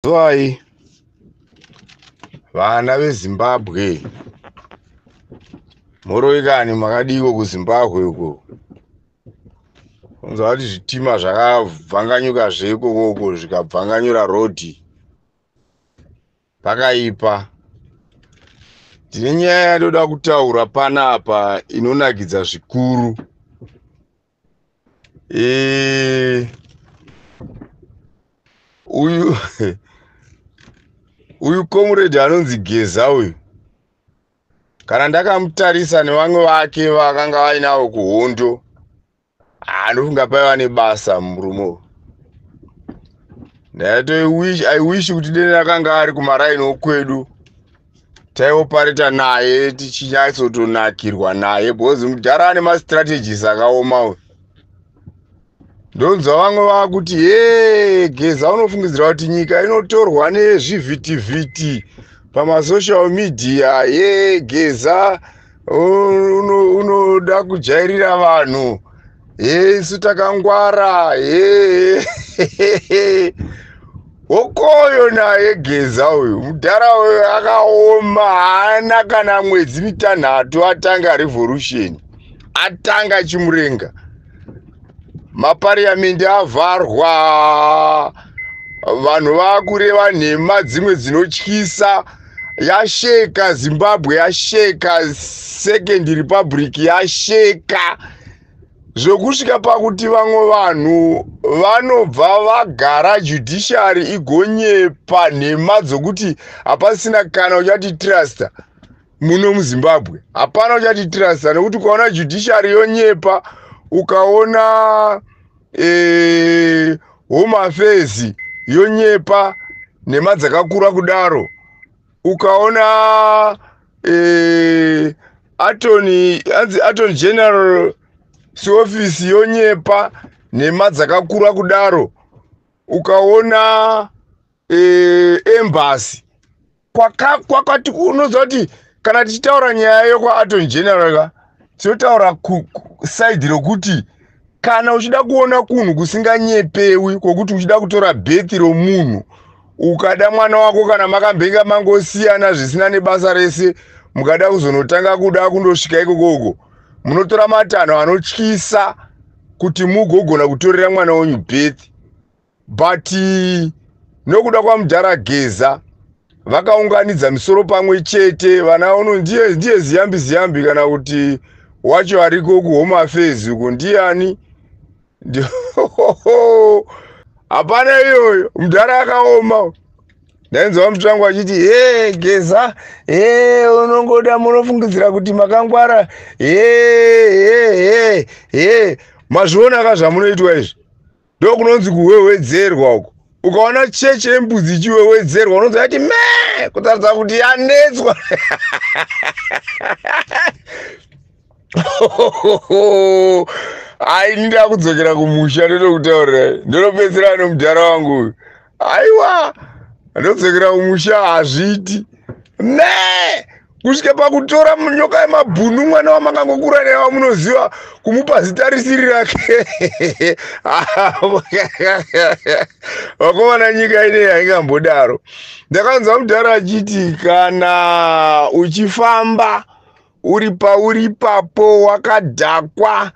Vai vana veZimbabwe moroikani makadiko kuZimbabwe uko. Unzwa kuti zvitima zvakabvanganyuka zveikoko zvikabvanganyura rodhi pakaipa. Tine nyaya yadoda kutaura panapa inonakidza zvikuru. Uyu comrade anonzi Geza uyu, kana ndakamutarisa nevamwe vake vakanga vainavo kuhondo, anofunga paiva nebasa murumo. I wish kuti deni akanga ari kumaraini okwedu taiopareta naye tichinyatsotonakirwa naye, because mudhara ane mastrategies akaoma uyu. Ndonzwa vamwe vakuti Geza unofungidzira kuti nyika inotorwa nezvivhitivhiti pamasocial media. Geza unoda kujairira vanhu, isu takangwara. Okoyo naye Geza uyu, mudhara uyu akaoma, haana kana mwedzi mitanhatu atanga revolution, atanga chimurenga. Mapariamendi avharwa, vanhu vakureva nhema dzimwe dzinotyisa. Yasheka Zimbabwe, yasheka Second Republic, yasheka zvokusvika pakuti vamwe vanhu vanobva vagara judiciary igonyepa nhema dzokuti hapasina kana uchati trusta muno muZimbabwe. Hapana uchati trusta, nekuti ukaona judiciary yonyepa, ukaona home affairs yonyepa nhema dzakakura kudaro, ukaona attorney general office yonyepa nhema dzakakura kudaro, ukaona embassy kwakati, unonzwa kuti kana tichitaura nyaya yokwaattorney general tinotaura side rokuti kana uchida kuona kunhu kusinganyepewi, kwokuti uchida kutora birth romunhu ukada mwana wako, kana makambenga mangosiyana zvisina nebasa rese, mukada kuzonotanga kuda kundosvika ikokoko, munotora matanho anotyisa kuti mugogona kutorera mwana wenyu birth. But nokuda kwamudhara Geza vakaunganidza misoro pamwe chete, vana uno ndiye ziyambi kana kuti wacho ariko kuhome affairs uko ndiani? Hapana iyoyo, mudhara akaoma. Ndainzwa mutu wangu achiti Geza unongoda, munofungidzira kuti makangwara. Mazviona ka zvamunoitwa izvi, ndokunonzi kuwewedzerwa uko. Ukaona cheche yembudzi ichiwewedzerwa unonzwa kuti kutaridza kuti yanetswa. Ndinoda kudzokera kumusha, ndinokutaurira, ndinopedzera nomudhara wangu uyu. Aiwa, ndodzokera kumusha hazviti kusvika pakutora nyoka yemabhunu, mwana wamakangokura naye wamunoziva, kumupa zita risiri rake. Vakomana, nyika ineyi haingambodaro. Ndakanzwa mudhara achiti kana uchifamba uri pauri ipapo wakadhakwa,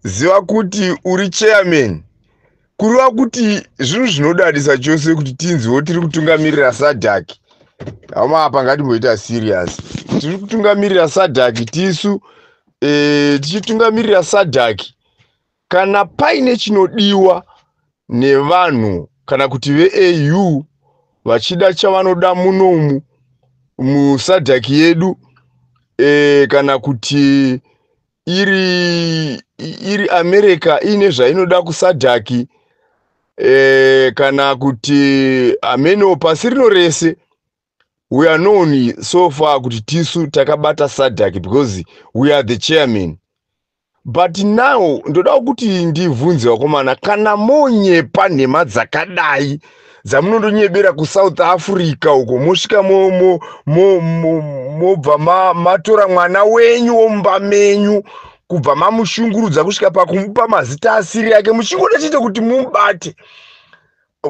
ziva kuti uri chairman. Kuriva kuti zvinhu zvinodadisa chose kuti tinziwo tiri kutungamirira SADC. Hama apa ngatimboita serious. Tiri kutungamirira SADC tisu, tichitungamirira SADC. Kana paine chinodiwa nevanhu kana kuti veAU vachida chavanoda munomu muSADC yedu, kana kuti iri America ine zvainoda kuSADC, kana kuti ameno pasi rino rese, we are known so far kuti tisu takabata SADC because we are the chairman. But now ndoda kuti ndibvunze vakomana, kana monyepa nhema dzakadai dzamunondonyebera kuSouth Africa uko, mosvika mobva matora mwana wenyu womumba menyu, kubva mamushungurudza kusvika pakumupa mazita asiri yake, muchingoda chete kuti mumubate,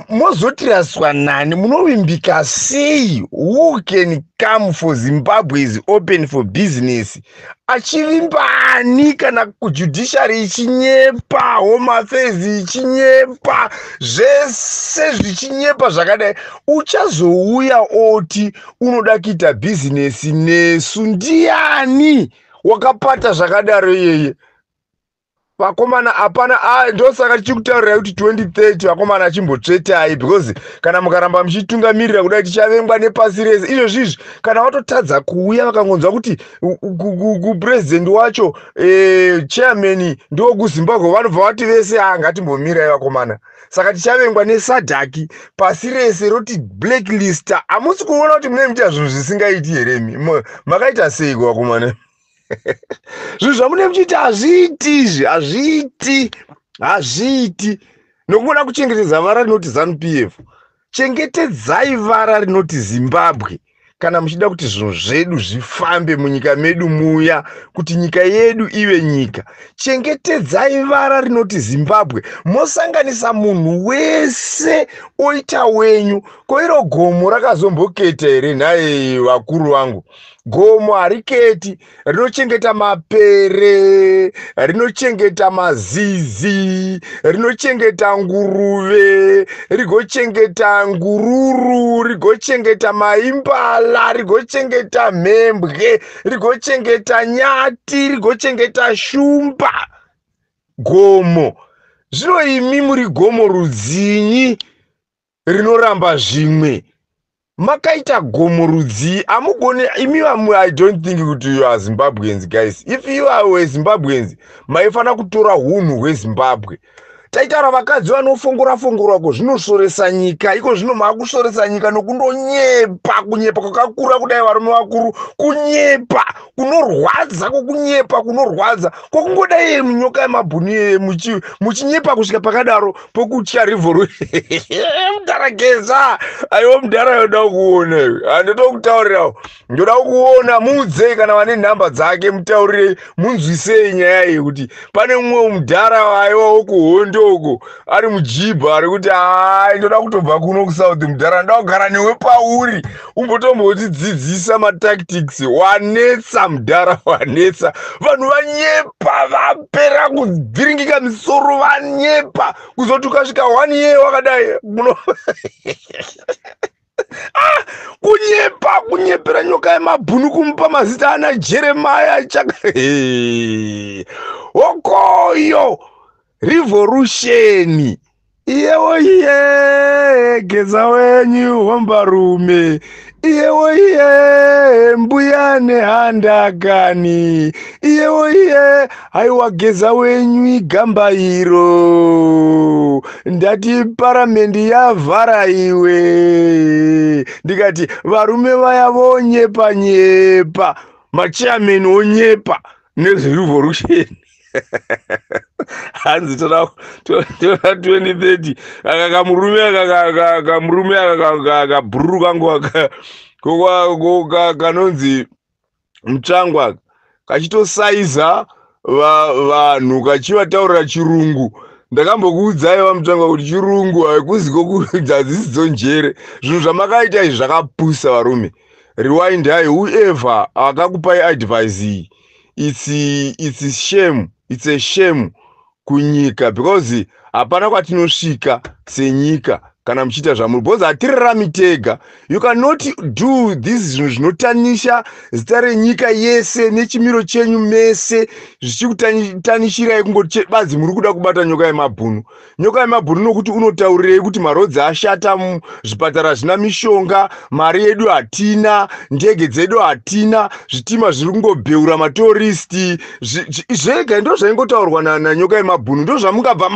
mozotiraswa nani, munovimbika sei? Who can come for Zimbabwe is open for business? Achivimbani kana kujudiciary ichinyepa, home affairs ichinyepa, zvese zvichinyepa zvakadai, uchazouya oti unoda kuita business nesu? Ndiani wakapata zvakadaro yeye? Vakomana hapana, ndosaka tichikutaurira kuti 2030 vakomana chimbotsvetai, because kana mukaramba muchitungamirira kudai tichavengwa nepasi rese. Izvozvizvi kana watotadza kuuya vakangonzwa kuti kupresident wacho chairman ndo kuZimbabwe, vanobva vati vese ngatimbomirai vakomana. Saka tichavengwa nesadhaki, pasi rese roti blacklist. Hamusi kuona kuti mune muita zvinhu zvisingaiti here? Makaita seiko vakomana? Zvinhu zvamune muchiti hazviiti izvi, hazviiti. Nokuona kuchengetedza vara rinoti ZANU-PF, chengetedzai vara rinoti Zimbabwe kana muchida kuti zvinhu zvedu zvifambe munyika medu muya, kuti nyika yedu ive nyika. Chengetedzai vara rinoti Zimbabwe, mosanganisa munhu wese oita wenyu. Ko iro gomo rakazomboketa here? Nhaye vakuru vangu, gomo hariketi, rinochengeta mapere, rinochengeta mazizi, rinochengeta nguruve, rigochengeta ngururu, rigochengeta maimbala, rigochengeta mhembwe, rigochengeta nyati, rigochengeta shumba. Gomo zvino imi muri gomo rudzinyi rinoramba zvimwe? Makaita gomo rudzi, amugone imi vamu. I don't think kuti you are Zimbabweans, guys. If you are Zimbabweans, maifana kutora hunhu hweZimbabwe. Taitaura vakadzi vanofungura ko zvinosoresa nyika, iko zvino makusoresa nyika nokundonyepa, kunyepa kwakakura kudai varume vakuru, kunyepa kunorwadza, kunyepa kunorwadza kokungodai munyoka yemabhuni muchinyepa kusvika pakadaro pokutya revolution. Mudharageza aiwa mudhara yoda kuona, handoda kutaurirawo, ndoda kuona mudze kana vane nhamba dzake mutaurire, munzwisei nyaya iyi kuti pane mumwe mudhara waiwa kuhondo ari mujibha ari kuti ndoda kutobva kuno kusouth mudhara, ndoda kugara newe pauri umbotombotidzidzisa matactics. Wanetsa mudhara, wanetsa. Vanhu vanyepa, vapera kuvhiringika misoro, vanyepa kuzoti ukasvika 1 year wakadai kunyepera nyoka yemabhunu, kumupa mazita ana Jeremiah okoyo revolution. Iyewo iye geza wenyu wambarume, iyewo iye mbuya nehandakani, iyewo iye aiwa geza wenyu igamba iro, ndati paramendi yavhara iwe, ndikati varume vaya vonyepa nyepa, machairman onyepa nezverevolution. Hanzi toda 2030 akamurume akabhururuka nguva kanonzi mutsvangwa kachitosaiza vanhu kachivataurira chirungu. Ndakambokuudzai vamutsvangwa kuti chirungu haikuziko kuti hadzisidzo njere. Zvinhu zvamakaita izvi zvakapusa varume. Rewind hai, whoever akakupai advice iyi, it's shame. It's a shame kunyika, because hapana kwatinosvika senyika kana muchiita zvamuri, because hatirarami tega. You cannot do this zvinhu zvinotanisha zita renyika yese nechimiro chenyu mese zvichikutanishirai kungoti badzi muri kuda kubata nyoka yemabhunu. Nyoka yemabhunu nokuti unotaurirei kuti marodzi ashata, zvipatara zvina mishonga, mari yedu hatina, ndege dzedu hatina, zvitima zviri kungobheura matoristi, zvega ndo zvaingotaurwa nanyoka yemabhunu. Ndo zvamungabva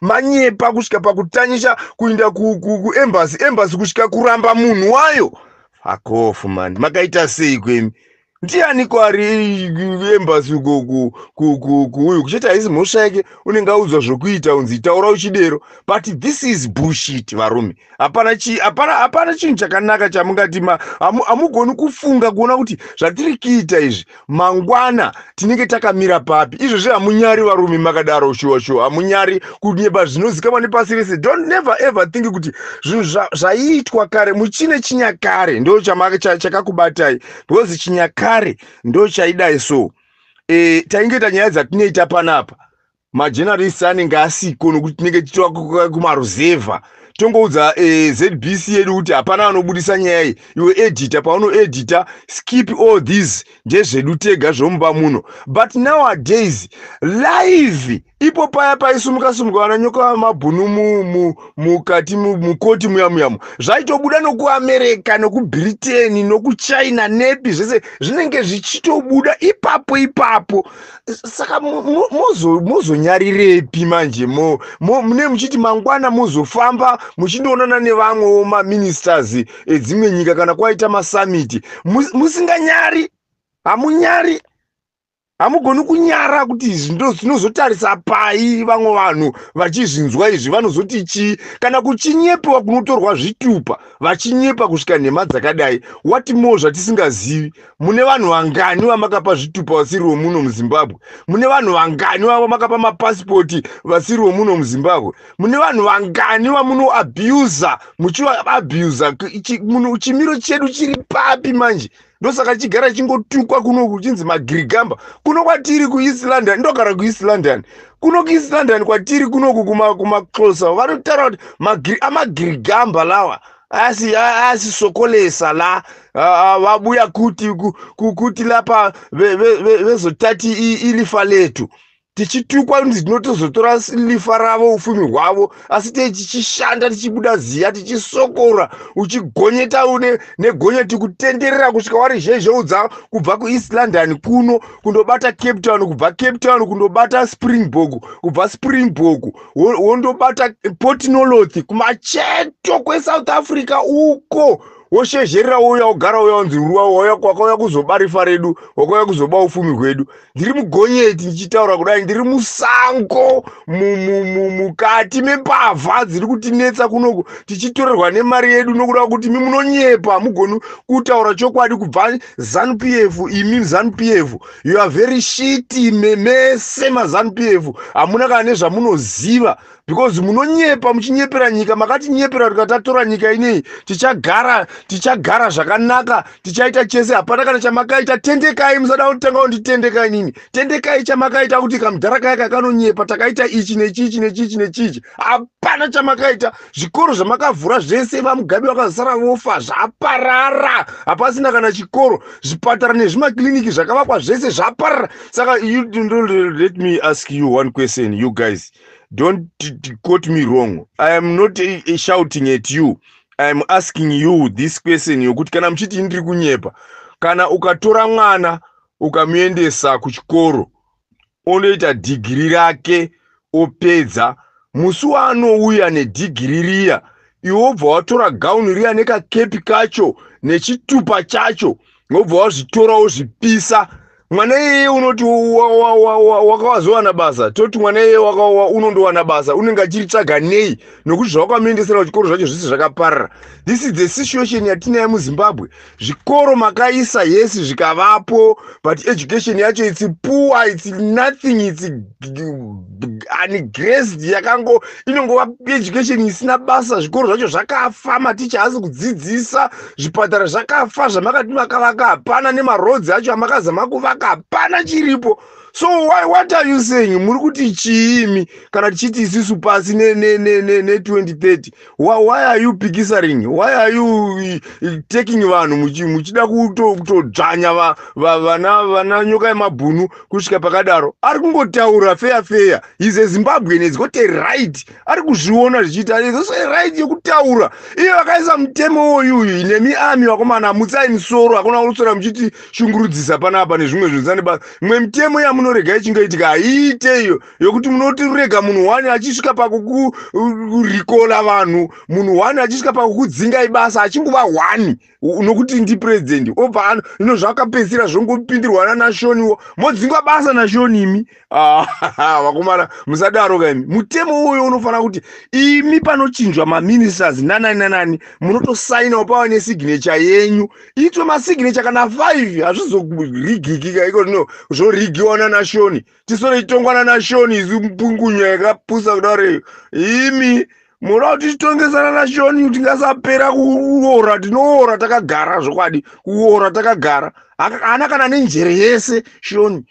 manyepa kusvika pakutanyisha kuinda kuembassy kusvika kuramba munhu wayo. Fuck off man, makaita sei kwemi? ndiani kwari embassy kuuyu kuchita haisi mhosva yake unenge audzwa zvokuita unzi taura uchidero. But this is bullshit varume. Hapana chinhu chakanaka chamungati hamugoni kufunga kuona kuti zvatiri kuita izvi mangwana tinenge takamira papi. Izvozvi hamunyari varume makadaro shuwa hamunyari kunyepa zvinozikamwa nepasi rese. Don't never ever think kuti zvinhu zvaiitwa kare muchine chinyakare ndo chakakubatai because chinyakare ndo chaidai so. Taingeta nyaya dzatinoita panapa majournalists anenge asiko nokuti tinenge tichitova kumaruzevha tongoudza ZBC yedu kuti hapana anobudisa nyaya iyi. Iwe editor paunoedita skip all these ndezvedu tega zvomuba muno. But nowadays live ipo paya paisumuka vananyoka vamabhunu mukati mukoti muyamuyamu zvaitobuda nokuamerica nokubritain nokuchina nepi zvese zvinenge zvichitobuda ipapo. Saka mozonyarirepi manje mune muchiti mangwana mozofamba muchindoonana nevamwewo maministers edzimwe nyika kana kwaita masamiti musinganyari. Hamunyari, hamugoni kunyara kuti izvi ndo zvinozotarisa pai vamwe vanhu vachizvinzwa izvi vanozoti chii kana kuchinyepewa kunotorwa zvitupa vachinyepa kusvika nhema dzakadai. What more zvatisingazivi? Mune vanhu vangani vamakapa zvitupa vasiriwo muno muZimbabwe? Mune vanhu vangani vamakapa mapasipoti vasiriwo muno muZimbabwe? Mune vanhu vangani vamuno abusa muchiva abusa chimiro chedu chiri papi manje? Ndosaka chigara chingotukwa kunoku chinzi magirigamba kuno kwatiri kuEast London. Ndogara kuEast London kuno kuEast London kwatiri kunoku kumaXhosa vanotaura kuti amagirigamba lawa asi sokolesa la vabuya kuti lapa vezotati ilifa letu tichitukwa kuti tinotozotora lifa ravo ufumi hwavo asi tichishanda tichibuda ziya tichisokora uchigonyeta negonyeti kutenderera kusvika wari zhezheudza kubva kuEast London kuno kundobata Cape Town, kubva Cape Town kundobata Springbok, kubva Springbok wondobata Port Noloth kumacheto kweSouth Africa uko woshezherera uya ugara uya unzi ruwa kwakauya kuzoba rifa redu wakauya kuzoba ufumi hwedu. Ndiri mugonyeti ndichitaura kudai ndiri musango mukati mepavha dziri kutinetsa kunoku tichitorerwa nemari yedu nokuda kuti munonyepa mugoni kutaura chokwadi kubva ZANU-PF. Imi ZANU-PF you are very shitty mese maZANU-PF hamuna kana nezvamunoziva because munonyepa muchinyepera nyika. Makatinyepera tikatatora nyika ineyi tichagara zvakanaka tichaita chese. Hapana kana chamakaita. Tendekai, musada kutanga kunditendekai nini. Tendekai chamakaita kuti kamudhara kaya kakanonyepa takaita ichi nechichi. Hapana chamakaita. Zvikoro zvamakavhura zvese vamugabe vakazara vofa zvaparara. Hapasina kana chikoro. Zvipatara nezvimakliniki zvakavakwa zvese zvaparara. Saka let me ask you one question, you guys. Don't quote me wrong. I am not shouting at you. I am asking you this question yokuti kana muchiti ndiri kunyepa, kana ukatora mwana ukamuendesa kuchikoro onoita degree rake opedza, musi waanouya nedegree riya iwe wobva watora gauni riya nekakepi kacho nechitupa chacho wobva wazvitora wozvipisa. Mwana iyeye unoti wakawazowana basa, toti mwana iyeye unondowana basa unenge achiritsvaga nei nokuti zvawakamuendesera kuchikoro zvacho zvese zvakaparara. This is the situation yatinayo muZimbabwe. Zvikoro makaisa yesi zvikavapo but education yacho it's poor, it's nothing, it's ungraced, yakango inongova education isina basa. Zvikoro zvacho zvakafa, maticha haasi kudzidzisa, zvipatara zvakafa zvamakati makavaka hapana, nemarodzi acho amakazama kuvaka hapana chiripo. So what are you saying? Muri kuti chiimi kana tichiti isusu pasi ne 2030. Why are you pikisaring? Why are you taking vanhu muchida kutodzvanya vana nyoka yemabhunu kusvika pakadaro? Ari kungotaura fair. He's a Zimbabwean, he's got a right. Ari kuzviona zvichiita, he's also a right yekutaura. Iyo vakaisa mutemo uyu nemi army wakomana mutsai misoro hakuna kutsora muchiti shungurudzisa panapa nezvimwe zvinzani basa. Mwe mutemo ya yamunorega ichingoitika iite iyo yokuti munotirega munhu wani achisvika pakukurikola vanhu, munhu wani achisvika pakukudzinga ibasa achingova wani nokuti ndi president obva ino zvakapedzisira zvongopindirwana nashoniwo modzingwa basa nashoni imi. Vakomana musadaro kaimi. Mutemo uyo unofanira kuti imi panochinjwa maministers nanani munotosainawo pava nesignature yenyu, itwe masignature kana 5 hazvizorigikika iko zvino zvorigiwa nanashoni tisoreitongwa nanashoni izi mpungunya yakapusa kudare imi mura kuti titongesana nashoni kuti ngasapera kuora tinoora takagara zvokwadi kuora takagara ana kana nenjere yese shoni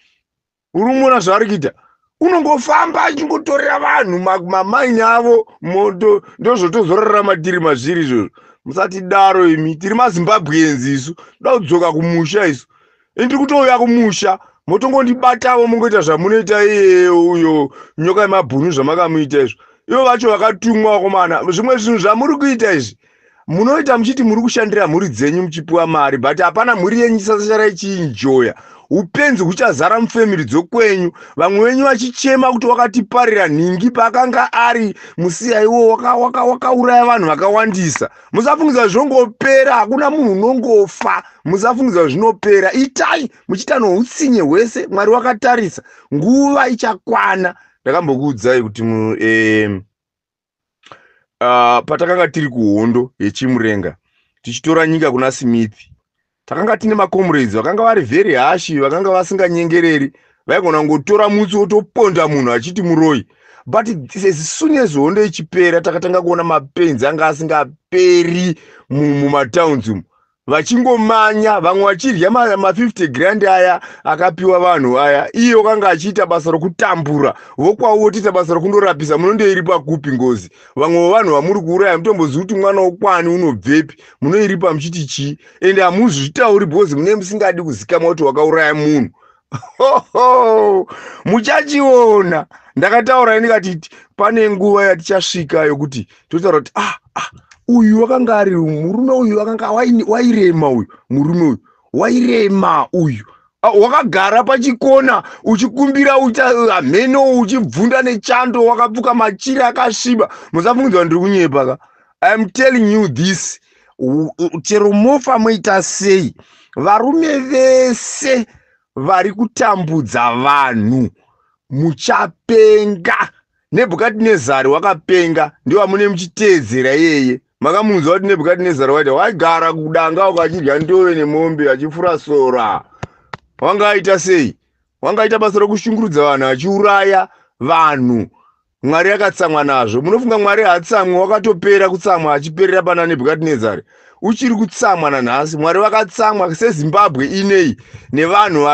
urumona zvaari kuita unongofamba achingotorera vanhu mamaini avo moto ndozvotozorarama tiri mazviri izvozvo. Musati daro imi tiri maZimbabwenzi isu toda kudzoka kumusha isu ndiri kutouya kumusha motongondibatavo mungoita zvamunoita iye uyo nyoka yemabhunu zvamakamuita izvo ivo vacho vakatumwa vakomana. Zvimwe zvinhu zvamuri kuita izvi munoita muchiti muri kushandira mhuri dzenyu muchipiwa mari but hapana mhuri yenyu isasachara ichiinjoya. Upenzi huchazara mufemiri dzokwenyu, vamwe venyu vachichema kuti wakatiparira nhingi paakanga ari musiya iwo wakauraya vanhu vakawandisa. Musafungidza zvongopera, hakuna munhu unongofa. Musafungidza zvinopera, itai muchiita noutsinye hwese. Mwari wakatarisa, nguva ichakwana. Ndakambokuudzai kuti patakanga tiri kuhondo yechimurenga tichitora nyika kuna Smith, takanga tine makomrades vakanga vari very hashi, vakanga vasinganyengereri, vaigona kungotora mutsi wotoponda munhu achiti muroi. But as soon as hondo ichipera takatanga kuona mapenzi anga asingaperi mumatowns umu, vachingomanya, vamwe vachirya ma50 grand aya akapiwa vanhu aya. Iye wakanga achiita basa rokutambura, vokwawo votiita basa rokundorapisa. Munondoiripa kupi ngozi? Vamwe vanhu vamuri kuuraya mutombozivi kuti mwana wokwani unobvepi, munoiripa muchiti chii? Ende hamuzvitauri because mune musingadi kuzikamwa kuti wakauraya munhu. Muchachiona. Ndakataura ndikati pane nguva yatichasvika yokuti totaura kuti uyu wakanga ari murume uyu wakanga wairema uyu murume uyu wairema uyu wakagara pachikona uchikumbira mheno uchibvunda nechando wakapfuka machira akasviba. Musafungidza ndiri kunyepa ka. I am telling you this. Chero mofa moita sei, varume vese vari kutambudza vanhu muchapenga. Nebhukadhinezari wakapenga, ndiwo amune muchiteedzera yeye. Makamunzwa kuti Nebhukadhinezari waita waigara kudanga ukachidya ndove nemombe achifura sora. Wanga aita sei? Wanga aita basa rokushungurudza vanhu achiuraya vanhu. Mwari akatsamwa nazvo. Munofunga Mwari haatsamwa? Wakatopera kutsamwa achiperera pana Nebhukadhinezari. Uchiri kutsamwa nanhasi. Mwari wakatsamwa seZimbabwe inei nevanhu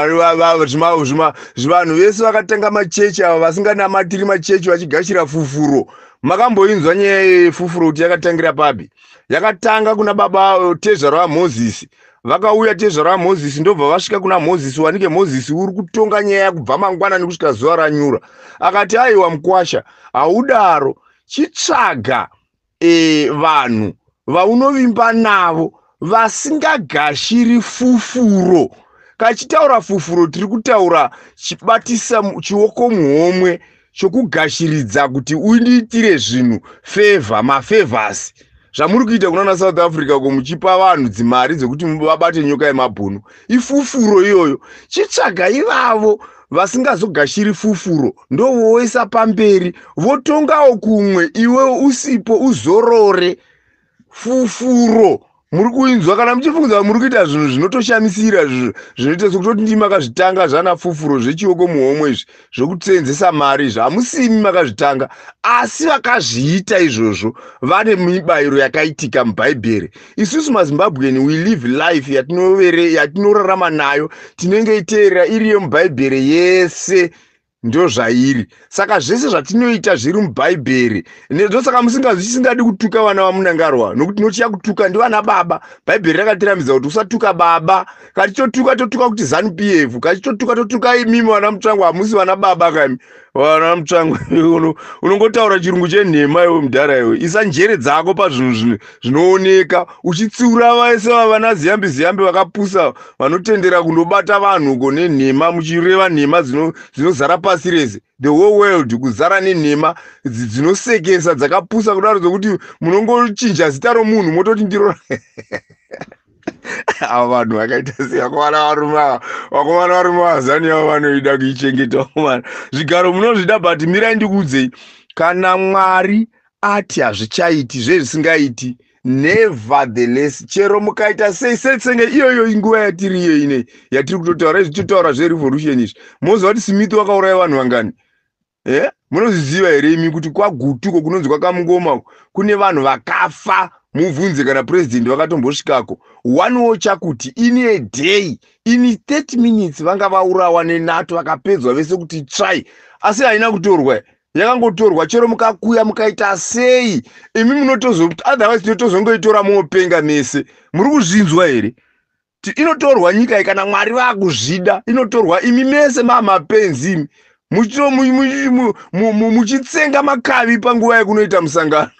vanhu vese vakatanga machechi ava vasinganamatiri machechi vachigashira fufuro. Makamboinzwa nyaya yefufuro kuti yakatangira papi? Yakatanga kuna baba tezvara waMozisi. Vakauya tezvara waMozisi ndobva vasvika kuna Mozisi, wanike Mozisi uri kutonga nyaya kubva mangwanani kusvika zuva ranyura. Akati aiwa mukwasha, haudaro chitsvaga vanhu vaunovimba navo vasingagashiri fufuro. Kachitaura fufuro tiri kutaura chibatisa chioko muhomwe chokugashiridza kuti undiitire zvinhu favor, mafavors. Zvamuri kuita kuna South Africa muchipa vanhu dzimari dzokuti vabate nyoka yemabhunu. Ifufuro iyoyo. Chitsvaga ivavo vasingazogashiri fufuro ndovoisa pamberi, votongawo kumwe, iwe usipo uzorore. Fufuro muri kuinzwa kana muchifungidza muri kuita zvinhu zvinotoshamisira, zvinoita sokutoti ndimi makazvitanga zvana fufuro zvechioko muhomwe izvi zvokutsenzesa mari izvi. Hamusimi makazvitanga, asi vakazviita izvozvo vane mibayiro yakaitika mubhaibheri. Isusu maZimbabweni we live life yatinorarama nayo, tinenge iteerera iri yemubhaibheri yese. Ndio zvairi. Saka zvese zvatinoita zviri mubhaibheri. Ndosaka musingadi kutuka vana vamunangarwa, nokuti nochiya kutuka ndivana baba. Bhaibheri rakatirambidza kuti usatuka baba. Kachitotuka totuka kuti ZANU PF, kachitotuka totuka imimi vana mutsangu hamusi vana baba kami. wana mutsvango unongotaura chirungu chenhema iwe mudhara iwe. Isa njere dzako pazvinhu zvinooneka uchitsiura vese vana ziyambi vakapusa vanotendera kundobata vanhu ko nenhema muchireva nhema dzinozara pasi rese. The whole world kuzara nenhema dzinosekesa dzakapusa kudaro dzokuti munongochinja zita romunhu mototi ndiro ava vanhu vakaita sei vakomana varume vazani avo vanoida kuichengetawo mana zvigaro munozvida. But mirai ndikuudzei, kana Mwari ati hazvichaiti zvezvisingaiti, nevertheless chero mukaita sei senge iyoyo inguva yatiri iyo inei yatiri kutotaura izvitotaura zverevolution izvi. Moziva kuti Smith wakauraya vanhu vangani? Munozviziva here imi kuti kwagutuko kunonzi kwakamungoma kune vanhu vakafa? Mubvunze kana president vakatombosvikako. One watcha kuti in a day, in 30 minutes vanga vaurawa neNATO vakapedzwa vese kuti try. Asi haina kutorwa, yakangotorwa. Chero mukakuya mukaita sei imi munotozo, otherwise tinotozongoitora mopenga mese. Muri kuzvinzwa here? Inotorwa nyika kana Mwari vakuzvida, inotorwa imi mese mapenzi muchitsenga makavi panguva yekunoita musangano.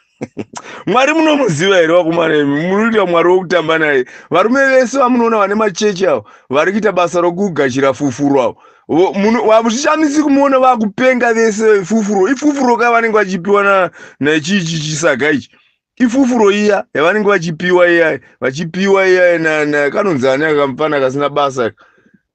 Mwari munomuziva here vakomana imi? Munoita Mwari wokutamba naye. Varume vese vamunoona vane machechi avo vari kuita basa rokugashira fufuro avo, hazvishamisi kumuona vakupenga vese fufuro. Ifufuro ka vanenge vachipiwa nachichi chisaga ichi. Ifufuro iya yavanenge vachipiwa iya kanonzi ani akamufana kasina basa.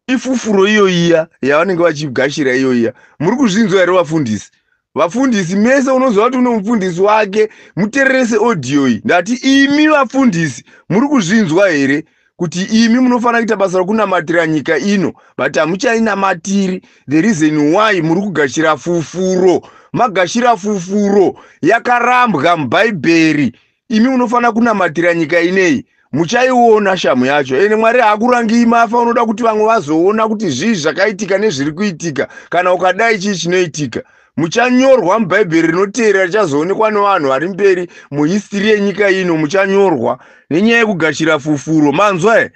Ifufuro iyo iya yavanenge vachigashira iyo iya. Muri kuzvinzwa here vafundisi? Vafundisi mese unozwa kuti une mufundisi wake, mutererese audio iyi. Ndati imi vafundisi muri kuzvinzwa here kuti imi munofana kuita basa rokunamatira nyika ino, but hamuchainamatiri. The reason why muri kugashira fufuro. Magashira fufuro yakarambwa mubhaibheri. Imi munofana kunamatira nyika inei, muchaiona shamu yacho. Ene Mwari haakurangi mafa, unoda kuti vamwe vazoona kuti zvii zvakaitika nezviri kuitika. Kana ukadai chii chinoitika, muchanyorwa mubhaibheri rinoteera richazoonekwa nevanhu vari mberi muhistory yenyika ino. Muchanyorwa nenyaya yekugashira fufuro. Manzwa here?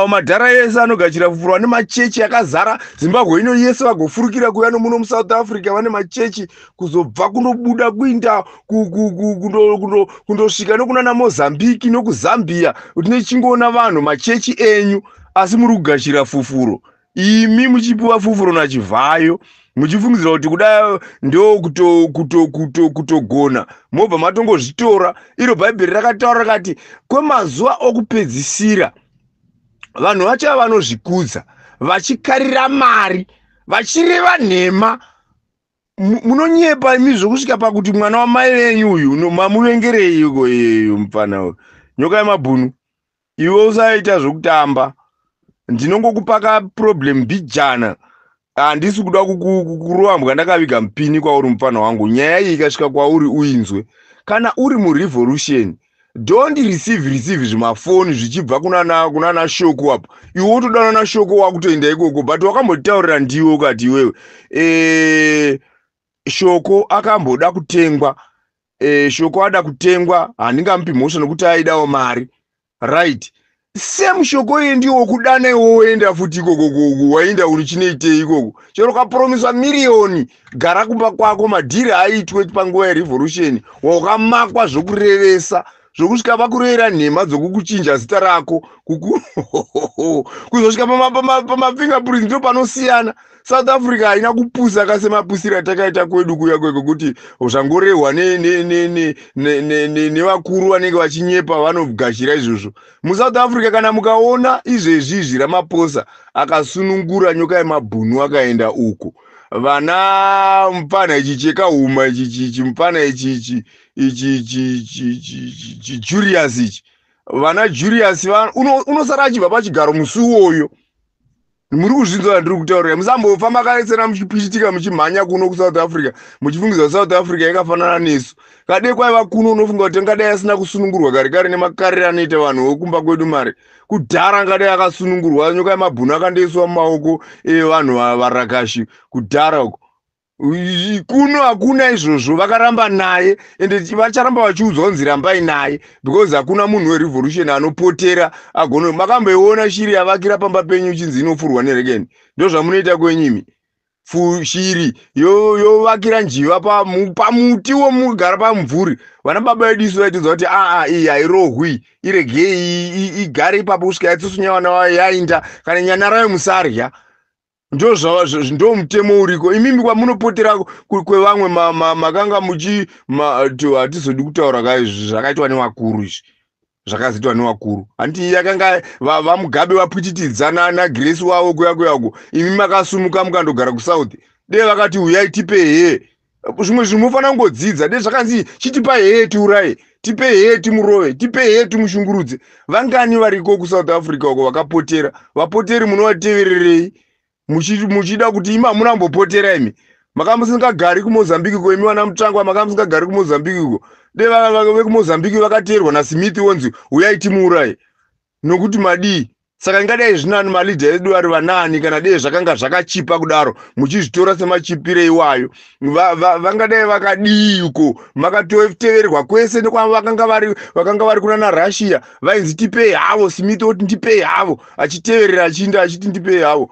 Madhara yese anogashira fufuro vane machechi akazara Zimbabwe ino yese, vagofurukira kuya nomuno muSouth Africa vane machechi, kuzobva kunobuda kuinda kundosvika nokunana Mozambique nokuzambia. Tinechingoona vanhu machechi enyu, asi muri kugashira fufuro. Imi muchipiwa fufuro nachivhayo, muchifungidzira kuti kudai ndo kutogona, mobva matongozvitora. Iro bhaibheri rakataura rakati kwemazuva okupedzisira vanhu vachava vanozvikudza, vachikarira mari, vachireva nhema. Munonyepa imi zvokusvika pakuti mwana wamai venyu uyu mamuvengerei iko iyo mufana uyu. Nyoka yemabhunu, iwe usaita zvokutamba. Ndinongokupaka problem bijana. Handisi kuda kukurova ndakaviga mupini kwauri mufana wangu. Nyaya iyi ikasvika kwauri uinzwe. Kana uri murevolution, don't receive zvimafoni zvichibva kunana shoko apo. Iwe wotodana na shoko wakutoenda ikoko, but wakambotaurira ndiwe ukati iwewe shoko akamboda kutengwa. Shoko ada kutengwa, handingamupi mhosva nokuti aidawo mari. Right? Same shoko iyi ndiwo kudana iwe woenda futi ikoko, waenda uri chinoitei ikoko. Chero kapromiswa miriyoni, gara kumba kwako, madhiri aitwe panguva yerevolution, wakamakwa zvokurevesa, zvokusvika pakurevera nhema dzokukuchinja zita rako, kuzosvika pamafingerprints ndo panosiyana. South Africa haina kupusa kasemapusira takaita kwedu kuya kweko, kuti zvangorehwa nevakuru vanenge vachinyepa vanogashira izvozvo. MuSouth Africa kana mukaona izvezvi Ramaphosa akasunungura nyoka yemabhunu akaenda uko, vana mupana ichi chekahuma ichi mupana ichi Julius ichi, vana Julius unosara achibva pachigaro musi uwoyo. Muri kuzvinzwa ndiri kutaurira, musambofamba kaisena muchipichitika muchimhanya kuno kuSouth Africa muchifungidza South Africa yakafanana nesu. Kade kwaiva kuno unofunga kuti ngadai asina kusunungurwa kare kare nemakariro anoita vanhu vokumba kwedu mari. Kudhara ngadai akasunungurwa, nyoka yemabhunu akandoiswa mumaoko evanhu varakashi kudhara uko. Kuno hakuna izvozvo, vakaramba naye ende vacharamba vachiudzwa kunzi rambai naye, because hakuna munhu werevolution anopotera makamboiona shiri yavakira pamba penyu chinzi inofurwa nerekeni. Ndo zvamunoita kwenyimi. shiri yovakira njiva pamuti womugara pamumvuri. Vana baba vedu isu vaitidza kuti iyi hairohwi iregei igare ipapo kusvika yatsusunya vana vayo yainda kana nyana rayo musarya. Ndo mutemo uriko. Imimi kwamunopotera kwevamwe makanga hatizodi kutaura zvakaitwa nevakuru izvi zvakaziitwa nevakuru. Handiti yakanga vamugabe vapwititidza naGrace wavo kuyako. Imi makasumuka mukandogara kuSouth. Dei vakati uyai tipe hehe. Zvimwe zvinofanira kungodzidza. Dei zvakanzi chitipa hehe tiuraye. Tipe hehe timurove. Tipe hehe timushungurudze. Vangani variko kuSouth Africa uko vakapotera. Vapoteri munovatevererei? Muchida kuti ima munambopotera imi. Makamusingagari kuMozambique ko imi wana Mutsvangwa makamusingagari kuMozambique ko. Dei vekuMozambique vakateerwa naSmith wonzi uyai timuuraye. Nokuti madii. Saka ingadai zvinani malidha edu vari vanani kana dei zvakanga zvakachipa kudaro muchizvitora semachipire iwayo. Vangadai vakadii uko makatoteverwa kwese nekwavakanga vari kuna naRussia vainzi tipei havo. Smith oti ndipei havo achiteverera achinda achiti ndipei havo.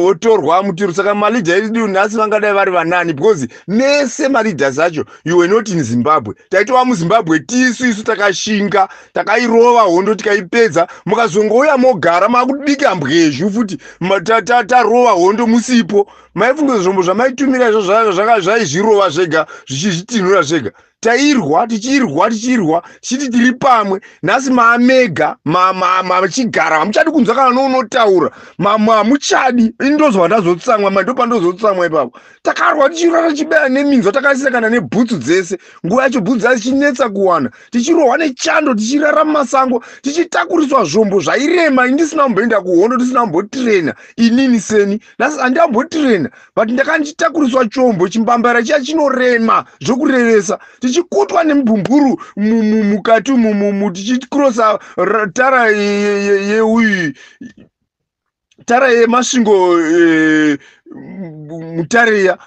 Votorwa mutiro. Saka malidha edu nhasi vangadai vari vanani because mese malidhas acho you were not in Zimbabwe. Taitova muZimbabwe isu takashinga takairova hondo tikaipedza mukazongouya mogara makudika mbwezhu futi tarova hondo musipo. Maifunga zvombo zvamaitumira izvo zvaizvirova zvega zvichizvitinhura zvega. Tairwa tichirwa tichiti tiri pamwe. Nhasi maamega machigara hamuchadi kunzwa kana nounotaura hamuchadi. Indozwa ndazotsamwa ndopandozotsamwa ipapo. Takarwa tichirara tichibaya neminzwa takaisira kana nebhutsu dzese. Nguva yacho bhutsu dzichinetsa kuwana. Tichirohwa nechando tichirara mumasango tichitakuriswa zvombo zvairema. Ndisina kumboenda kuhondo ndisina kumbotirena inini seni. Nhasi handambotirena but ndakandichitakuriswa chombo chimbambara chiya chinorema zvokurevesa. Tichikutwa nembumburu mukati tichikrosa tara tara yemasvingo mutareya.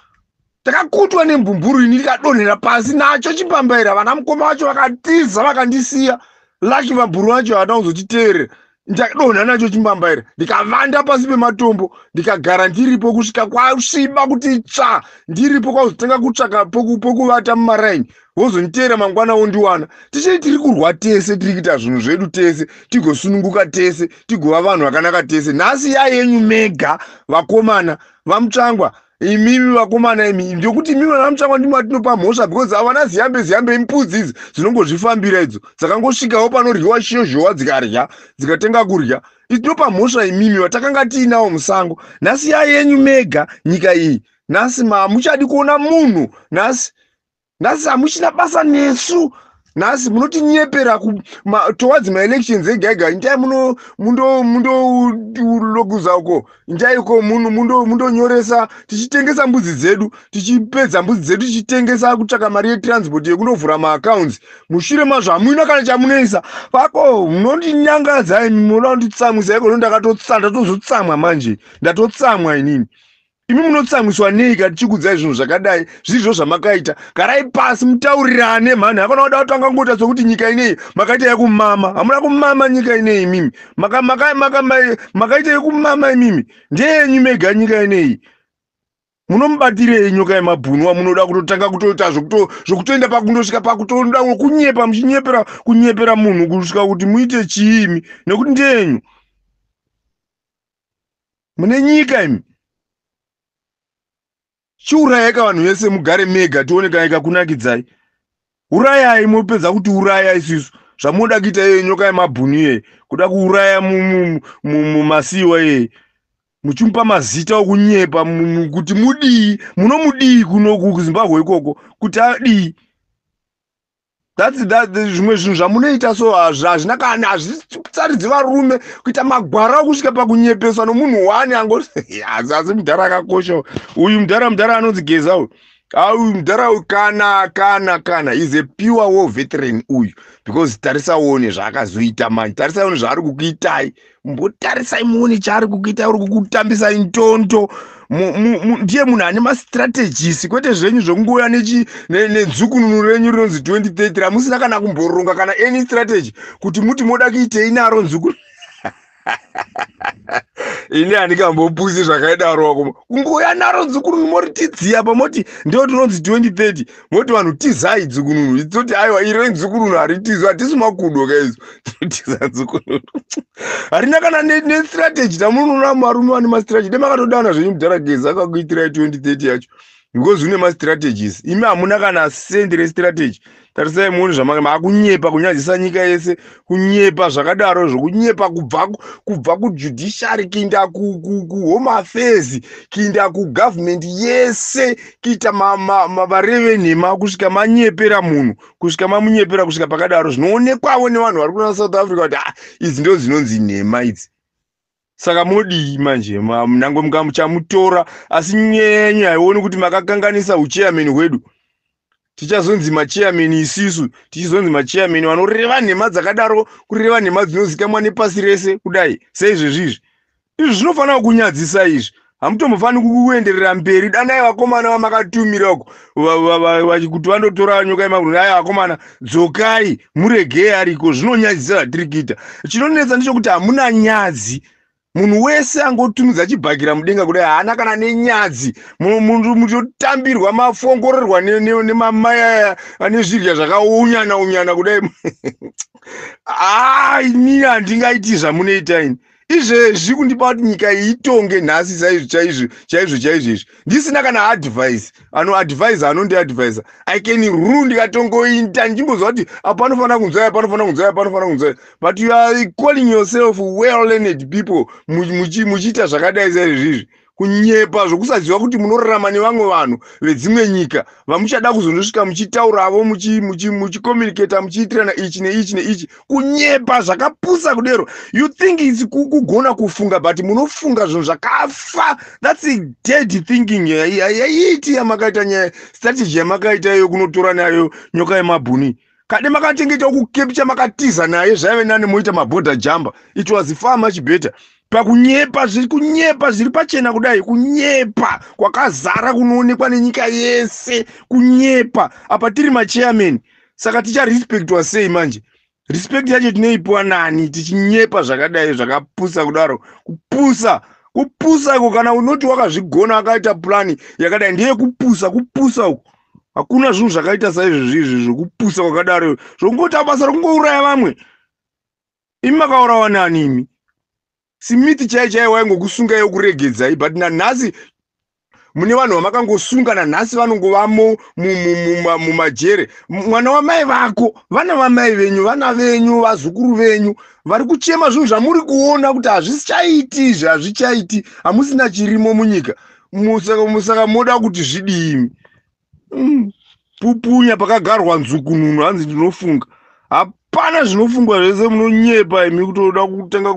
Takakutwa nembumburu ini ndikadonhera pasi nacho chimbambaira. Vana mukoma vacho vakatiza vakandisiya. Laki mabhuru vacho havana kuzotiteerera. Ndakadonha nacho chimbambaira ndikavanda pasi pematombo ndikagara ndiripo kusvika kwasviba kuti tsva. Ndiripo kwazotanga kutsvaka pokuvata mumaraini. Wozonditeera mangwana wondiwana. Tichiri tiri kurwa tese tiri kuita zvinhu zvedu tese tigosununguka tese tigova vanhu vakanaka tese. Nhasi yenyu mega vakomana vaMutsvangwa. Imimi vakomana imi ndokuti imimi vaMutsvangwa ndimo atinopa mhosva because havana ziyambe impudzi idzi dzinongozvifambira idzo dzakangosvikawo panoryiwa shizhowa dzikarya dzikatenga kurya. Tinopa mhosva imimi vatakanga tiinawo musango. Nhasi yenyu mega nyika iyi. Nhasi hamuchadi kuona munhu. Nhasi hamuchina basa nesu. Nhasi munotinyepera towards elections ega. Indai mundologuza uko. Indai uko mundonyoresa tichitengesa mbudzi dzedu. Tichipedza mbudzi dzedu tichitengesa kutsvaka mari yetransport yekunovhura maaccounts. Mushure mazvo hamuina kana chamunoisa. Pako munondinyangadza imi munoda kunditsamwisa iko ndatozotsamwa manje. Ndatotsamwa inini. Imi munotsamwiswa nei kana tichikudzai zvinhu zvakadai zvirizvo zvamakaita. Garai pasi mutaurirane mhani. Hakuna kuda kutanga ngoita sokuti nyika inei makaita yekumama. Hamuna kumama nyika inei imimi. Makaita yekumama imimi. Ndeyenyu mega nyika inei. Munomubatirei nyoka yemabhunwa munoda kutotanga kutoita zvokutoenda pakundosvika pakutoda kunyepa kunyepera munhu kusvika kuti muite chiimi nekuti ndeyenyu. Mune nyika imi. Chiurayai vanhu vese mugare mega tione kana ikakunakidzai. Urayai mopedza kuti uraya isusu. Zvamunoda kuita yeye nyoka yemabhunu yeye. Kuda kuuraya mumasiwa yeye. Muchimupa mazita okunyepa kuti mudii. Munomudii kunoku kuZimbabwe ikoko. Kuti adii. Zvimwe zvinhu zvamunoita so hazvina kana hazvitsaridzi varume kuita magwara kusvika pakunyepeswa nomunhu wani angoti asi mudhara akakosha. Uyu mudhara anonzi Geza uyu. Uyu mudhara uyu kana is a pure war veteran uyu because tarisaone zvaakazoita manje. Tarisaone zvaari kukuitai. Mbotarisai muone chaari kukuitai. Uri kukutambisai ntonto. Ndiye munhu ane mastrategies kwete zvenyu zvokungouya nedzukununu renyu rinonzi 2030 hamusina kana kumboronga kana any strategy kuti muti moda kuitei naro nzukunu. ini handikambopusi zvakadaroko kungoya naro dzukununu moti tidziya pamoti ndio tinonzi 2030 moti vanhu tizai dzukununu toti aiwa iro dzukununu haritizwi hatisi makudo kaizo tiza dzukununu harina kana nestrategy tamunoona marume vane mastrategy demakatodana zvenyu mudharakezi akakuitirai 2030 yacho because une mastrategies imi hamuna kana sendi restrategy tarisai muone zvamanga makunyepa kunyadzisa nyika yese kunyepa zvakadaro zvokunyepa kubva kujudiciary kuinda kuhome affairs kuinda kugovernment yese kuita varevenhema kusvika manyepera munhu kusvika mamunyepera kusvika pakadaro zvinoonekwawo nevanhu vari kuna South Africa kuti idzi ndo dzinonzi nhema idzi. Saka modi manje nango muchamutora asi nyenye haioni kuti makakanganisa uchairman hwedu. Tichazonzi machairman isisu, tichizonzi machairman vanoreva nhema dzakadaro, kureva nhema dzinozikamwa nepasi rese kudai. Seizvezvizvi. Izvi zvinofanira kunyadzisa izvi. Hamutombofani kuenderera mberi danai vakomana vamakatumira uko kuti vandotora nyoka yemaguruva aya vakomana dzokai muregei ariko zvinonyadzisa zvatirikuita. Chinonetsa ndechekuti hamuna nyadzi. Munhu wese angotumidza achibhakira mudenga kudai haana kana nenyadzi. Munhu mutotambirwa mafongorerwa nemamai ane zvidya zvakaunyana kudai. Inini handingaiti zvamunoita ini. Izvezvi kundipa kuti nyika itonge nhasi chaizvo ndisina kana advice anoadvise anondiadvisa I can rule ndikatongoita ndimbozva kuti apanofanira kunzwai but you are calling yourself well learned people muchiita zvakadai saizvizvi kunyepa zvokusaziva kuti munorarama nevamwe vanhu vedzimwe nyika vamuchada kuzondosvika muchitauravo muchicommunicata muchiitirana ichi neichi kunyepa zvakapusa kudero. You think it's kugona kufunga but munofunga zvinhu zvakafa. That's a dead thinking. Yaiti yamakaita nyaya strategy yamakaita iyo kunotora nayo nyoka yemabhuni kade makatengeta kukepcha makatiza naye zvaive nane moita maborder jumper. It was far much better. Pakunyepa zviri pachena kudai kunyepa kwakazara kunoonekwa nenyika yese kunyepa apa tiri machairman. Saka ticha respectwa sei manje? Respect yacho tinoipiwa nani tichinyepa zvakadai zvakapusa kudaro kupusa iko kana unoti wakazvigona akaita plani yakadai ndiye kupusa uko hakuna zvinhu zvakaita saizvizvi zvokupusa kwakadaro zvongota basa rokungouraya vamwe. Imi makaurawa nani imi? Simiti chai waingokusunga yokuregedzai but nanhasi mune vanhu vamakangosunga nanhasi vanongovamo mumajere. Mwana wamai vako vana vamai venyu vana venyu vazukuru venyu vari kuchema zvinhu zvamuri kuona kuti hazvichaiti hamusina chirimo munyika musaka moda kuti zvidii. Pupunya pakagarwa nzukununu hanzi ndinofunga. Hapana zvinofungwa zvese munonyepa imi kutoda kutanga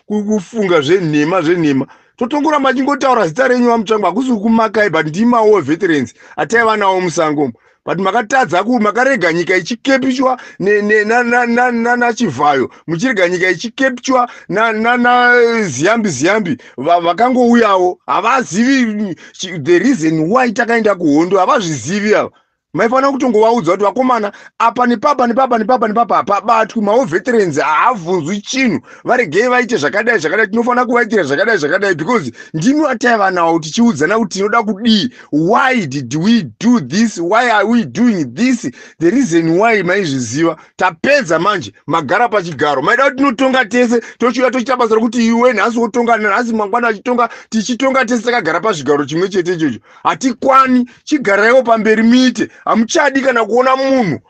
kufunga zvenhema. Totongoramba chingotaura zita renyu vamutsvangu hakusi kumakai but ndimawo veterans ataiva nawo musango. But makatadza makarega nyika ichikepchwa nachivhayo muchirega nyika ichikepchwa ziyambi vakangouyawo havazivi the reason why takaenda kuhondo havazvizivi ava. Maifanira kutongovaudza kuti vakomana apa nepapa pabatwi mawo veterans haavhunzwi chinhu varegei vaite zvakadai tinofanira kuvaitira zvakadai because ndimi ataiva nawo tichiudzana kuti tinoda kudii. Why did we do this? Why are we doing this? The reason why maizviziva. Tapedza manje magara pachigaro maida kuti tinotonga tese tochiuya tochita basa rokuti iwe nhasi wotonga nhasi mangwana achitonga tichitonga tese takagara pachigaro chimwe chete ichocho hatikwani. Chigaraiwo pamberi muite hamuchadi kana kuona munhu.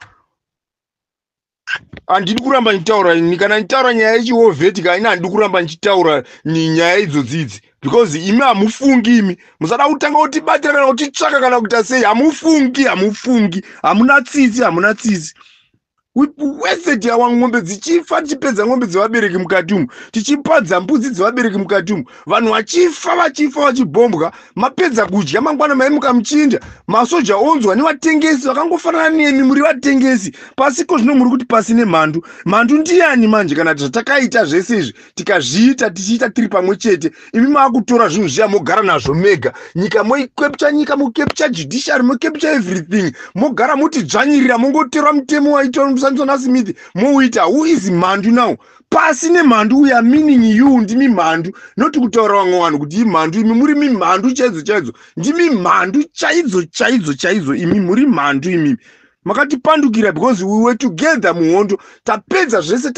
Handidi kuramba ndichitaura ini kana nditaura nyaya yechihovhetika ini handidi kuramba ndichitaura nyaya idzodzidzi because imi hamufungi imi musada kutanga kutibatira kana kutitsvaka kana kuita sei. Hamufungi hamuna tsitsi. We wasted our ng'ombe dzichifa tichipedza ng'ombe dzevabereki mukati umu tichipadza mbudzi dzevabereki mukati umu vanhu vachifa vachibhombwa mapedza kudya mangwana maimuka muchinja masoja onzwa nevatengesi vakangofanana nemi muri vatengesi pasiko zvino muri kuti pasi nemhandu ndiani manje kana zvatakaita zvese izvi tikazviita tichiita tiri pamwe chete imi maakutora zvinhu zviya mogara nazvo mega nyika moikepcha nyika mokepcha judiciary mokepcha everything mogara moti dzvanyirira mongoterwa mutemo waitwa Samson Smith mouita. Who is Mandu now? pasi nemhandu uya meaning you ndimi mhandu noti kutaura vamwe vanhu kuti imhandu imi muri mimhandu chaidzo ndimi mhandu chaidzo imi muri mhandu imi makatipandukira because we were together muhondo tapedza zvese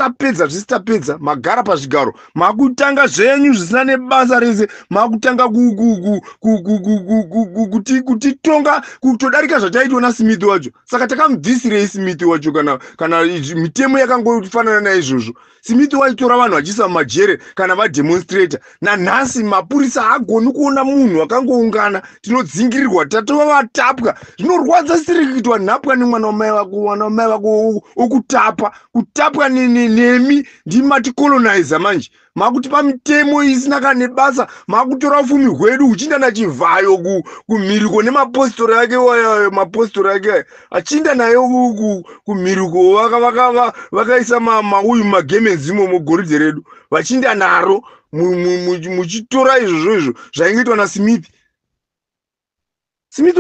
magara pazvigaro makutanga zvenyu zvisina nebasa rese makutanga kutitonga kutodarika zvataitwa naSmith wacho saka takamudhisirei Smith wacho kana mitemo yakangofanana naizvozvo Smith waitora vanhu vachiisa mumajere kana vademonstrator nanhasi mapurisa haagoni kuona munhu akangoungana tinodzingirirwa tatova vatapwa zvinorwadza siri kuitwa nhapwa nemwana wamai vako kutapwa nemi ndimatikolonizer manje makutipa mitemo isina kana nebasa makutora ufumi hwedu uchinda nachivhayo kumhiriko nemapostori ake mapostori ake achinda nayo kumhiriko vakaisa mauyu magemenzimo mugoridhe redu vachinda naro muchitora izvozvo zvaingoitwa naSmith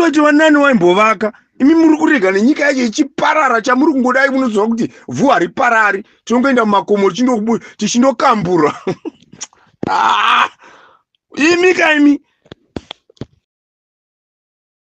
wacho vanani waimbovaka imi muri kurega nenyika yacho ichiparara chamuri kungodai munoziva kuti vhu hariparari tinongoenda mumakomo tichindokambura imi